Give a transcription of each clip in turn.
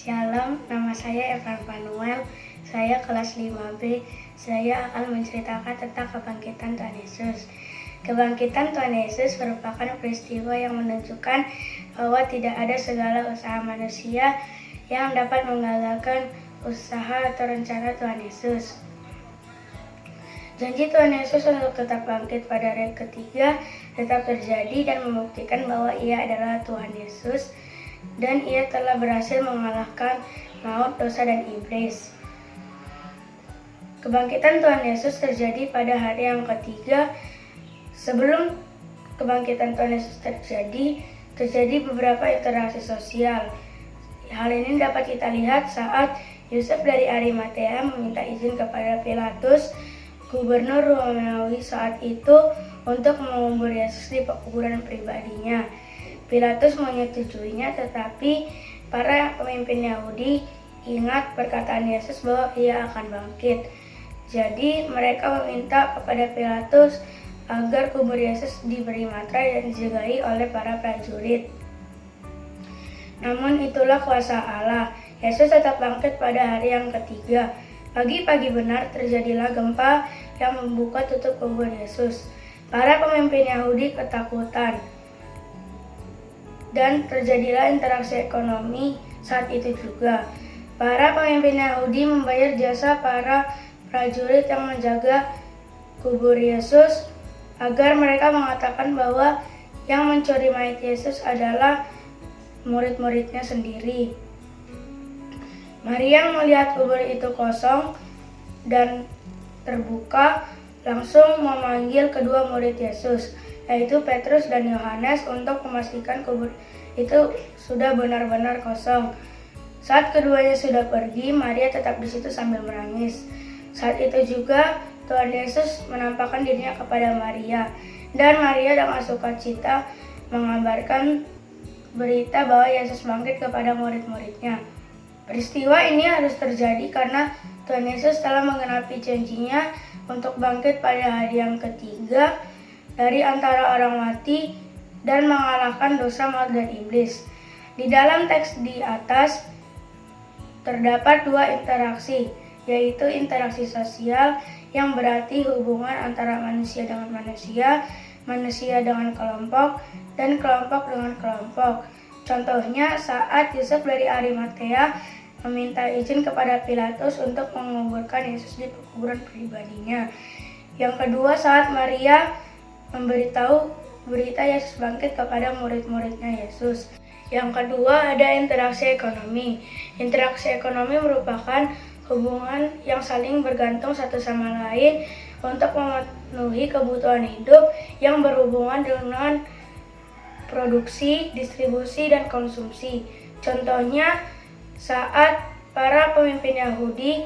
Shalom, nama saya Evan Panuel, saya kelas 5B. Saya akan menceritakan tentang kebangkitan Tuhan Yesus. Kebangkitan Tuhan Yesus merupakan peristiwa yang menunjukkan bahwa tidak ada segala usaha manusia yang dapat menggagalkan usaha atau rencana Tuhan Yesus. Janji Tuhan Yesus untuk tetap bangkit pada hari ketiga tetap terjadi dan membuktikan bahwa Ia adalah Tuhan Yesus dan Ia telah berhasil mengalahkan maut, dosa, dan iblis. Kebangkitan Tuhan Yesus terjadi pada hari yang ketiga. Sebelum kebangkitan Tuhan Yesus terjadi beberapa interaksi sosial. Hal ini dapat kita lihat saat Yusuf dari Arimatea meminta izin kepada Pilatus, gubernur Romawi saat itu, untuk mengubur Yesus di kuburan pribadinya. Pilatus menyetujuinya, tetapi para pemimpin Yahudi ingat perkataan Yesus bahwa Ia akan bangkit. Jadi mereka meminta kepada Pilatus agar kubur Yesus diberi materai dan dijagai oleh para prajurit. Namun itulah kuasa Allah. Yesus tetap bangkit pada hari yang ketiga. Pagi-pagi benar terjadilah gempa yang membuka tutup kubur Yesus. Para pemimpin Yahudi ketakutan. Dan terjadilah interaksi ekonomi saat itu juga. Para pemimpin Yahudi membayar jasa para prajurit yang menjaga kubur Yesus agar mereka mengatakan bahwa yang mencuri mayat Yesus adalah murid-muridnya sendiri. Maria melihat kubur itu kosong dan terbuka, langsung memanggil kedua murid Yesus, yaitu Petrus dan Yohanes, untuk memastikan kubur itu sudah benar-benar kosong. Saat keduanya sudah pergi, Maria tetap di situ sambil menangis. Saat itu juga Tuhan Yesus menampakkan dirinya kepada Maria, dan Maria dengan sukacita mengabarkan berita bahwa Yesus bangkit kepada murid-muridnya. Peristiwa ini harus terjadi karena Tuhan Yesus telah menggenapi janjinya untuk bangkit pada hari yang ketiga dari antara orang mati dan mengalahkan dosa, maut, dan iblis. Di dalam teks di atas terdapat dua interaksi, yaitu interaksi sosial yang berarti hubungan antara manusia dengan manusia, manusia dengan kelompok, dan kelompok dengan kelompok. Contohnya saat Yusuf dari Arimatea meminta izin kepada Pilatus untuk menguburkan Yesus di kuburan pribadinya. Yang kedua saat Maria memberitahu berita Yesus bangkit kepada murid-muridnya Yesus. Yang kedua ada interaksi ekonomi. Interaksi ekonomi merupakan hubungan yang saling bergantung satu sama lain untuk memenuhi kebutuhan hidup yang berhubungan dengan produksi, distribusi, dan konsumsi. Contohnya saat para pemimpin Yahudi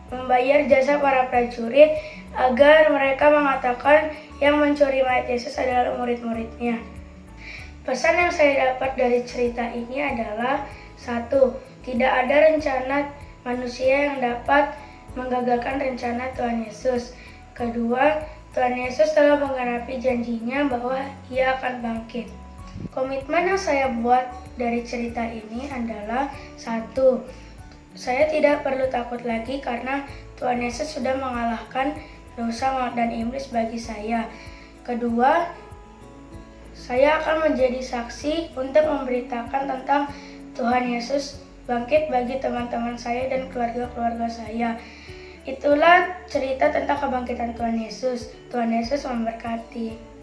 membayar jasa para prajurit agar mereka mengatakan yang mencuri mayat Yesus adalah murid-muridnya. Pesan yang saya dapat dari cerita ini adalah: 1. Tidak ada rencana manusia yang dapat menggagalkan rencana Tuhan Yesus. Kedua, Tuhan Yesus telah menggenapi janjinya bahwa Ia akan bangkit. Komitmen yang saya buat dari cerita ini adalah: 1. Saya tidak perlu takut lagi karena Tuhan Yesus sudah mengalahkan dosa, maut, dan iblis bagi saya. Kedua, saya akan menjadi saksi untuk memberitakan tentang Tuhan Yesus bangkit bagi teman-teman saya dan keluarga-keluarga saya. Itulah cerita tentang kebangkitan Tuhan Yesus. Tuhan Yesus memberkati.